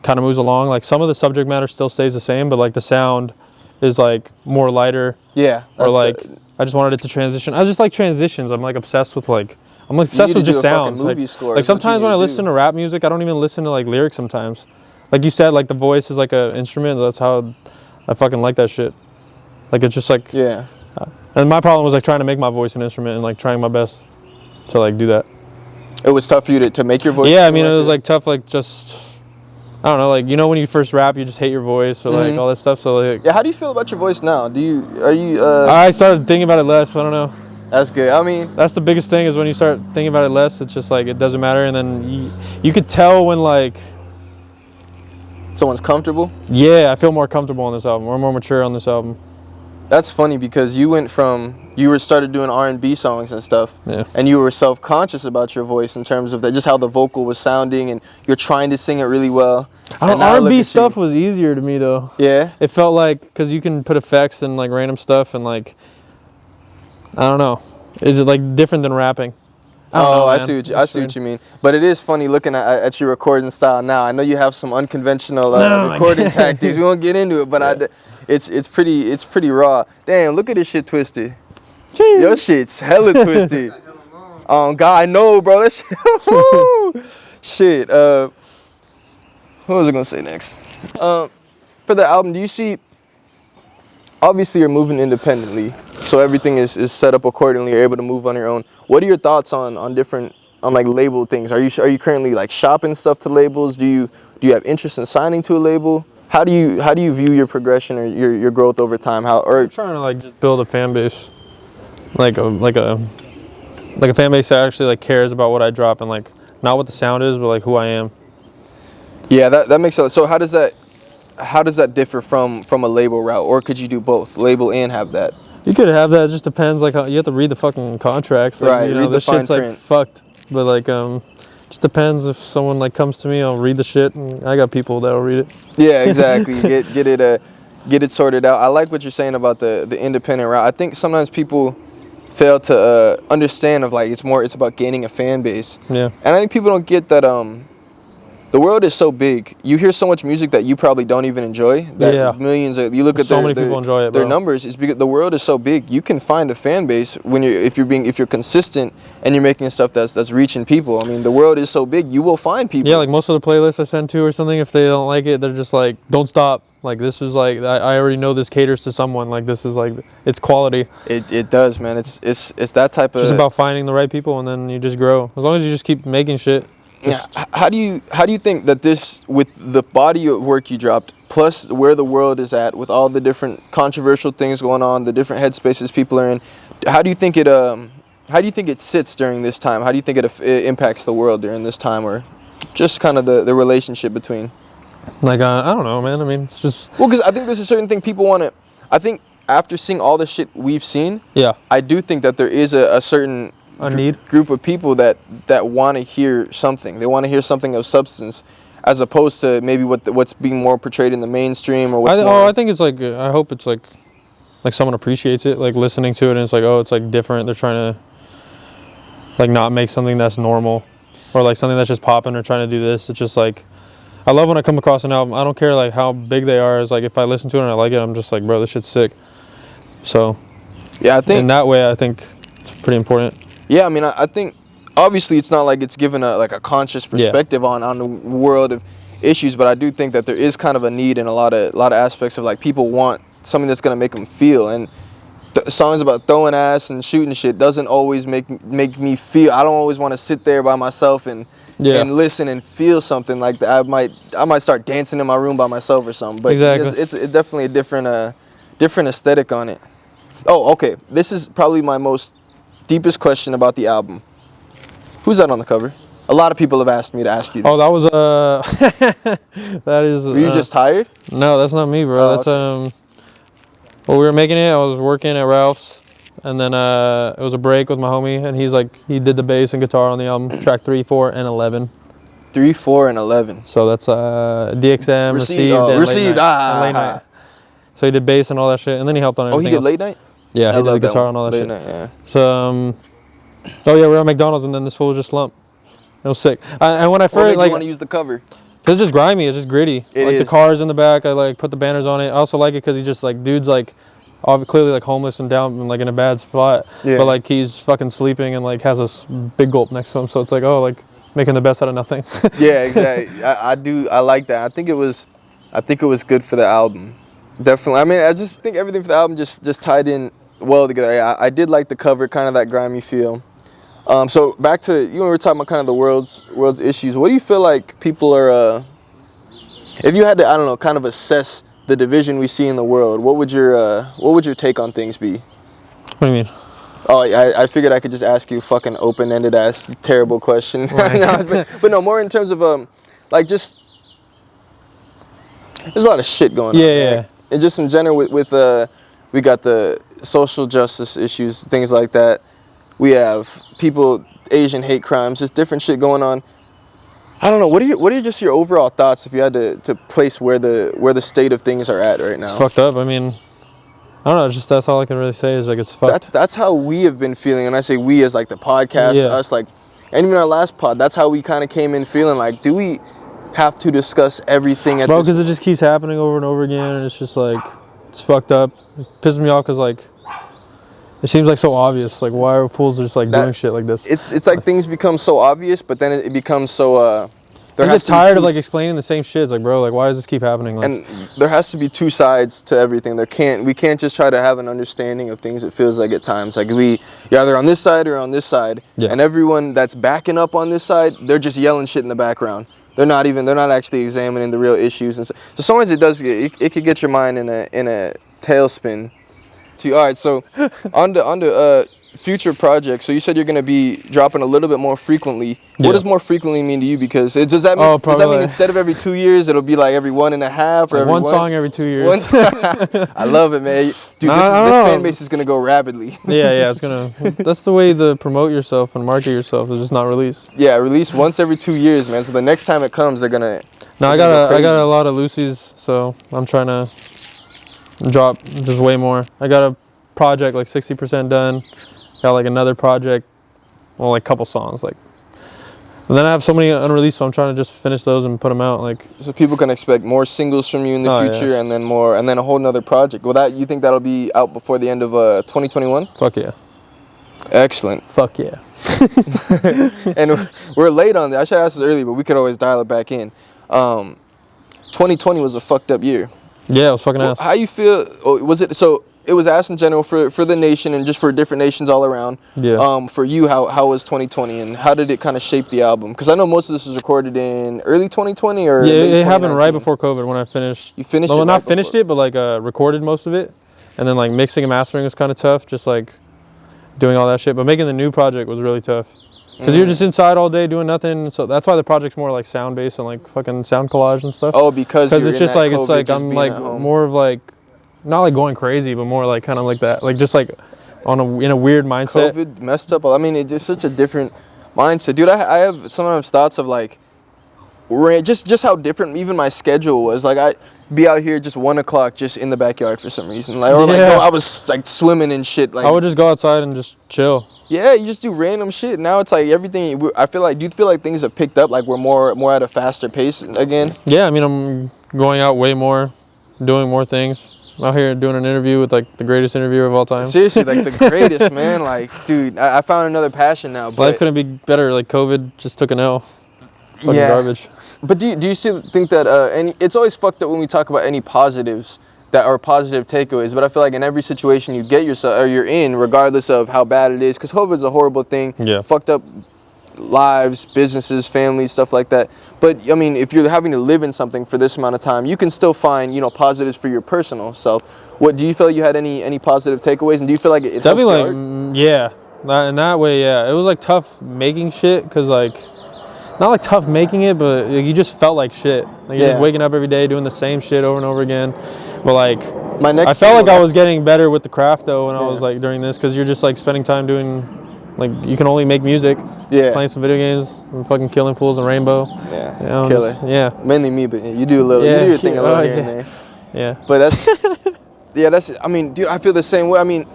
kind of moves along, like some of the subject matter still stays the same, but like the sound is like more lighter. Yeah. Or like I just wanted it to transition. I just like transitions. I'm like obsessed with just sounds. Like sometimes when I listen to rap music, I don't even listen to like lyrics sometimes. Like you said, like the voice is like an instrument. That's how I fucking like that shit. Like it's just like and my problem was like trying to make my voice an instrument and like trying my best to like do that. It was tough for you to make your voice. Yeah, I mean it was like tough, like just I don't know, like when you first rap, you just hate your voice or like all that stuff. So like, yeah, how do you feel about your voice now? I started thinking about it less. I don't know. That's good. I mean, that's the biggest thing is when you start thinking about it less. It's just like it doesn't matter, and then you could tell when like someone's comfortable. Yeah, I feel more comfortable on this album. We're more mature on this album. That's funny because you started doing R&B songs and stuff, and you were self-conscious about your voice in terms of just how the vocal was sounding, and you're trying to sing it really well. R&B stuff was easier to me though. Yeah, it felt like because you can put effects and like random stuff and like I don't know, it's like different than rapping. I see what you mean. But it is funny looking at your recording style now. I know you have some unconventional recording tactics. We won't get into it, but it's pretty raw. Damn, look at this shit twisted. Jeez. Your shit's hella twisted. God, I know, bro. That shit. What was I gonna say next? For the album, do you see? Obviously, you're moving independently, so everything is set up accordingly. You're able to move on your own. What are your thoughts on like label things? Are you currently like shopping stuff to labels? Do you have interest in signing to a label? How do you view your progression or your growth over time? I'm trying to like just build a fan base, like a fan base that actually like cares about what I drop and like not what the sound is, but like who I am. Yeah, that makes sense. So how does that differ from a label route, or could you do both, label and have that? You could have that. It just depends. Like you have to read the fucking contracts. Like, right. Read the fine shit's print. Like fucked. But like just depends if someone like comes to me, I'll read the shit, and I got people that'll read it. Yeah, exactly. get it sorted out. I like what you're saying about the independent route. I think sometimes people fail to understand of like it's about gaining a fan base. Yeah. And I think people don't get that the world is so big. You hear so much music that you probably don't even enjoy. That millions of, you look at many people enjoy it, their numbers. It's because the world is so big. You can find a fan base if you're consistent and you're making stuff that's reaching people. I mean, the world is so big. You will find people. Yeah, like most of the playlists I send to or something, if they don't like it, they're just like, don't stop. Like this is like I already know this caters to someone. Like this is like it's quality. It does, man. It's that type of. It's just about finding the right people, and then you just grow. As long as you just keep making shit. Yeah. How do you think that this, with the body of work you dropped, plus where the world is at, with all the different controversial things going on, the different headspaces people are in, how do you think it sits during this time? How do you think it impacts the world during this time, or just kind of the relationship between? Like I don't know, man. I mean, it's just because I think there's a certain thing people want to. I think after seeing all the shit we've seen, I do think that there is a certain group of people that want to hear something. They want to hear something of substance, as opposed to maybe what's being more portrayed in the mainstream or what's I think it's like, I hope it's like someone appreciates it, like listening to it, and it's like, oh, it's like different. They're trying to like not make something that's normal or like something that's just popping or trying to do this. It's just like, I love when I come across an album. I don't care like how big they are. It's like if I listen to it and I like it, I'm just like, bro, this shit's sick. So yeah, I think in that way, I think it's pretty important. Yeah, I mean, I think obviously it's not like it's given a conscious perspective on the world of issues, but I do think that there is kind of a need in a lot of aspects of like people want something that's gonna make them feel, and songs about throwing ass and shooting shit doesn't always make me feel. I don't always want to sit there by myself and listen and feel something like that. I might start dancing in my room by myself or something. But it's definitely a different aesthetic on it. Oh, okay. This is probably my most deepest question about the album. Who's that on the cover? A lot of people have asked me to ask you this. Oh, that was that is. Were you just tired? No, that's not me, bro. Oh, that's okay. Well, we were making it. I was working at Ralph's, and then it was a break with my homie, and he did the bass and guitar on the album, track 3, 4, and 11. 3, 4, and 11. So that's DXM, Received, oh, and Received. Late Night. So he did bass and all that shit, and then he helped on everything. Oh, he did else. Late Night? Yeah, I he did love the guitar that and all that Late shit. Night, yeah. So, oh yeah, we were at McDonald's, and then this fool was just slumped. It was sick. And when I first What made you want to use the cover? Cause it's just grimy, it's just gritty. It like is. the cars in the back, I like put the banners on it. I also like it because he's just like dude's like clearly like homeless and down and like in a bad spot. Yeah. But like he's fucking sleeping and like has a big gulp next to him. So it's like, oh, like making the best out of nothing. Yeah, exactly. I like that. I think it was good for the album. Definitely. I mean, I just think everything for the album just tied in well together. I did like the cover, kind of that grimy feel. So back to we were talking about kind of the world's issues. What do you feel like people are? If you had to, I don't know, kind of assess the division we see in the world, what would your take on things be? What do you mean? Oh, I figured I could just ask you a fucking open-ended ass terrible question. Right. No, but no, more in terms of like just there's a lot of shit going on. Yeah. Right? And just in general with we got the social justice issues, things like that. We have Asian hate crimes, just different shit going on. I don't know. What are just your overall thoughts if you had to place where the state of things are at right now? It's fucked up. I mean, I don't know. It's just that's all I can really say is like it's fucked. That's how we have been feeling, and I say we as like the podcast, us like, and even our last pod. That's how we kind of came in feeling like, do we have to discuss everything at Bro, this? because it just keeps happening over and over again, and it's just like it's fucked up. It pisses me off because like it seems like so obvious. Like why are fools just like doing shit like this? It's like things become so obvious, but then it becomes so. I get tired of like explaining the same shit. It's like, bro, like why does this keep happening? Like, and there has to be two sides to everything. We can't just try to have an understanding of things. It feels like at times like you're either on this side or on this side, and everyone that's backing up on this side, they're just yelling shit in the background. They're not actually examining the real issues. And so sometimes it could get your mind in a tailspin. All right, so on the future projects. So you said you're gonna be dropping a little bit more frequently. Yeah. What does more frequently mean to you? Because does that mean instead of every 2 years, it'll be like every 1.5 or like every one song every 2 years? I love it, man. Dude, this fan base is gonna go rapidly. yeah, it's gonna. That's the way to promote yourself and market yourself is just not release. Yeah, release once every 2 years, man. So the next time it comes, they're gonna. No, I got a lot of Lucy's, so I'm trying to drop just way more. I got a project like 60% done. Got like another project, well, like a couple songs, like. And then I have so many unreleased, so I'm trying to just finish those and put them out, like. So people can expect more singles from you in the future, and then more, and then a whole nother project. Well, you think that'll be out before the end of 2021? Fuck yeah. Excellent. Fuck yeah. And we're late on that. I should have asked this earlier, but we could always dial it back in. 2020 was a fucked up year. Yeah, it was fucking ass. How you feel? Was it so? It was asked in general for the nation and just for different nations all around. Yeah. For you, how was 2020 and how did it kind of shape the album? Because I know most of this was recorded in early 2020 or late it happened right before COVID when I finished. You finished it? Well, not finished it, but like recorded most of it, and then like mixing and mastering was kind of tough. Just like doing all that shit, but making the new project was really tough. Because you're just inside all day doing nothing, so that's why the project's more like sound based and like fucking sound collage and stuff. Oh, because it's just like it's like I'm like more of like. Not like going crazy, but more like kind of like that, like just like in a weird mindset. COVID messed up. I mean, it's just such a different mindset, dude. I have sometimes thoughts of like, just how different even my schedule was. Like I'd be out here just 1 o'clock, just in the backyard for some reason, like or like I was like swimming and shit. Like I would just go outside and just chill. Yeah, you just do random shit. Now it's like everything. I feel like. Do you feel like things have picked up? Like we're more at a faster pace again? Yeah, I mean I'm going out way more, doing more things. Out here doing an interview with like the greatest interviewer of all time. Seriously, like the greatest, man. Like, dude, I found another passion now. But life couldn't be better. Like COVID just took an L. Fucking garbage. But do you still think that? And it's always fucked up when we talk about any positives that are positive takeaways. But I feel like in every situation you get yourself or you're in, regardless of how bad it is, because COVID is a horrible thing. Yeah. Fucked up lives, businesses, families, stuff like that. But I mean, if you're having to live in something for this amount of time, you can still find, you know, positives for your personal self. What do you feel like you had any positive takeaways, and do you feel like it helped Definitely, your art? yeah. In that way, yeah. It was like tough making shit, cause like, not like tough making it, but like, you just felt like shit. Like you're just waking up every day doing the same shit over and over again. But like, I felt like I was getting better with the craft though when I was like during this, cause you're just like spending time doing. Like, you can only make music, playing some video games, and fucking killing fools in Rainbow. Yeah, you know, killer. Yeah. Mainly me, but you do a little, you do your thing a little here and there. Yeah. But that's, I mean, dude, I feel the same way. I mean,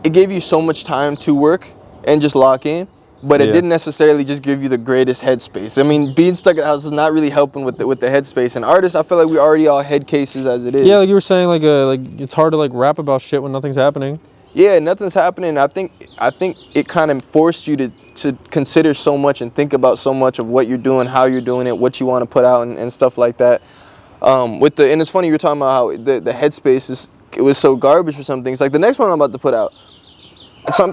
it gave you so much time to work and just lock in, but it didn't necessarily just give you the greatest headspace. I mean, being stuck at the house is not really helping with the headspace. And artists, I feel like we already all head cases as it is. Yeah, like you were saying, like it's hard to like rap about shit when nothing's happening. Yeah, nothing's happening. I think it kind of forced you to consider so much and think about so much of what you're doing, how you're doing it, what you want to put out, and stuff like that. And it's funny you were talking about how the headspace it was so garbage for some things. Like the next one I'm about to put out,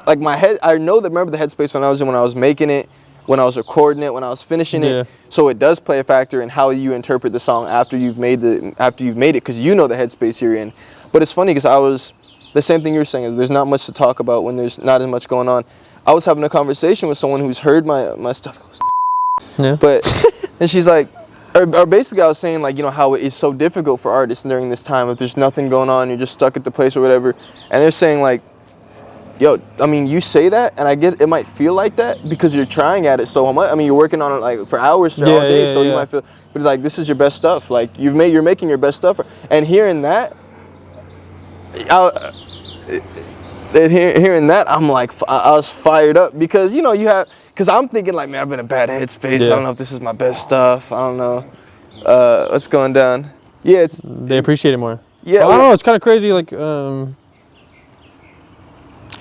like my head, I remember the headspace when I was making it, when I was recording it, when I was finishing it. So it does play a factor in how you interpret the song after you've made it, because you know the headspace you're in. But it's funny because the same thing you were saying is there's not much to talk about when there's not as much going on. I was having a conversation with someone who's heard my stuff. But, and she's like, or basically I was saying like, you know, how it is so difficult for artists during this time. If there's nothing going on, you're just stuck at the place or whatever. And they're saying like, yo, I mean, you say that, and I get it might feel like that because you're trying at it so much. I mean, you're working on it like for hours all day, so you might feel, but like this is your best stuff. Like you're making your best stuff. And hearing that, hearing that, I'm like, I was fired up because, you know, because I'm thinking like, man, I've been in a bad headspace. I don't know if this is my best stuff. I don't know what's going down. Yeah, they appreciate it more. Yeah, well, I don't know. It's kind of crazy. Like, well,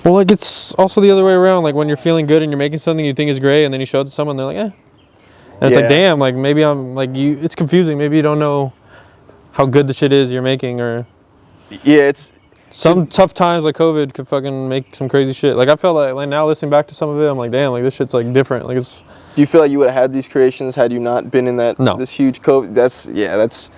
like it's also the other way around. Like when you're feeling good and you're making something you think is great, and then you show it to someone, they're like, eh. And it's like, damn. Like maybe I'm like you. It's confusing. Maybe you don't know how good the shit is you're making, or it's. Some tough times like COVID could fucking make some crazy shit. Like I felt like now listening back to some of it, I'm like, damn, like this shit's like different. Like it's. Do you feel like you would have had these creations had you not been in this huge COVID? That's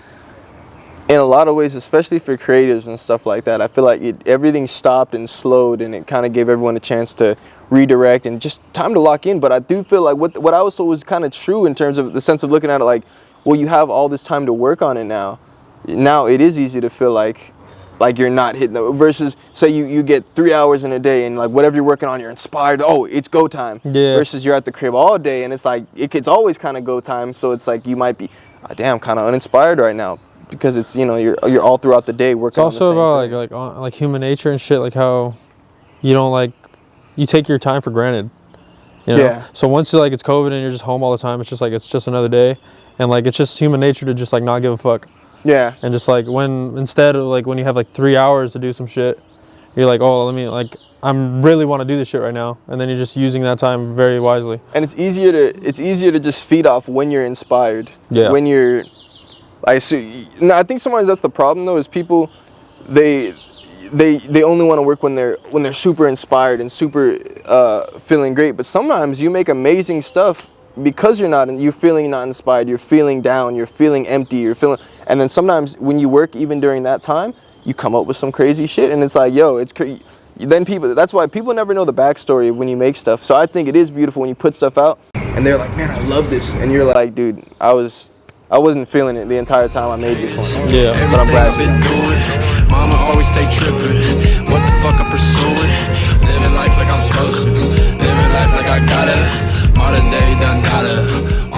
in a lot of ways, especially for creatives and stuff like that. I feel like everything stopped and slowed, and it kind of gave everyone a chance to redirect and just time to lock in. But I do feel like what I was told was kind of true in terms of the sense of looking at it like, well, you have all this time to work on it now. Now it is easy to feel like you're not hitting the, versus say you get 3 hours in a day and like whatever you're working on, you're inspired. Oh, it's go time. Yeah. Versus you're at the crib all day and it's like it's always kind of go time. So it's like you might be, damn, kind of uninspired right now because it's, you know, you're all throughout the day working. It's also about like human nature and shit. Like how you don't you take your time for granted. You know? Yeah. So once it's COVID and you're just home all the time, it's just another day, and like it's just human nature to just like not give a fuck. Yeah. And just like instead of like when you have like 3 hours to do some shit, you're like, oh, I'm really want to do this shit right now, and then you're just using that time very wisely. And it's easier to just feed off when you're inspired. Yeah. When you're, I think sometimes that's the problem though, is people, they only want to work when they're super inspired and super feeling great. But sometimes you make amazing stuff because you're feeling not inspired, you're feeling down, you're feeling empty, and then sometimes when you work even during that time, you come up with some crazy shit, and it's like, yo, it's crazy. Then that's why people never know the backstory of when you make stuff. So I think it is beautiful when you put stuff out, and they're like, man, I love this, and you're like, dude, I wasn't feeling it the entire time I made this one. Yeah. But I'm glad you did. Mama always stay tripping. What the fuck I'm pursuing? Living life like I'm supposed to. Living life like I gotta. Modern day done gotta.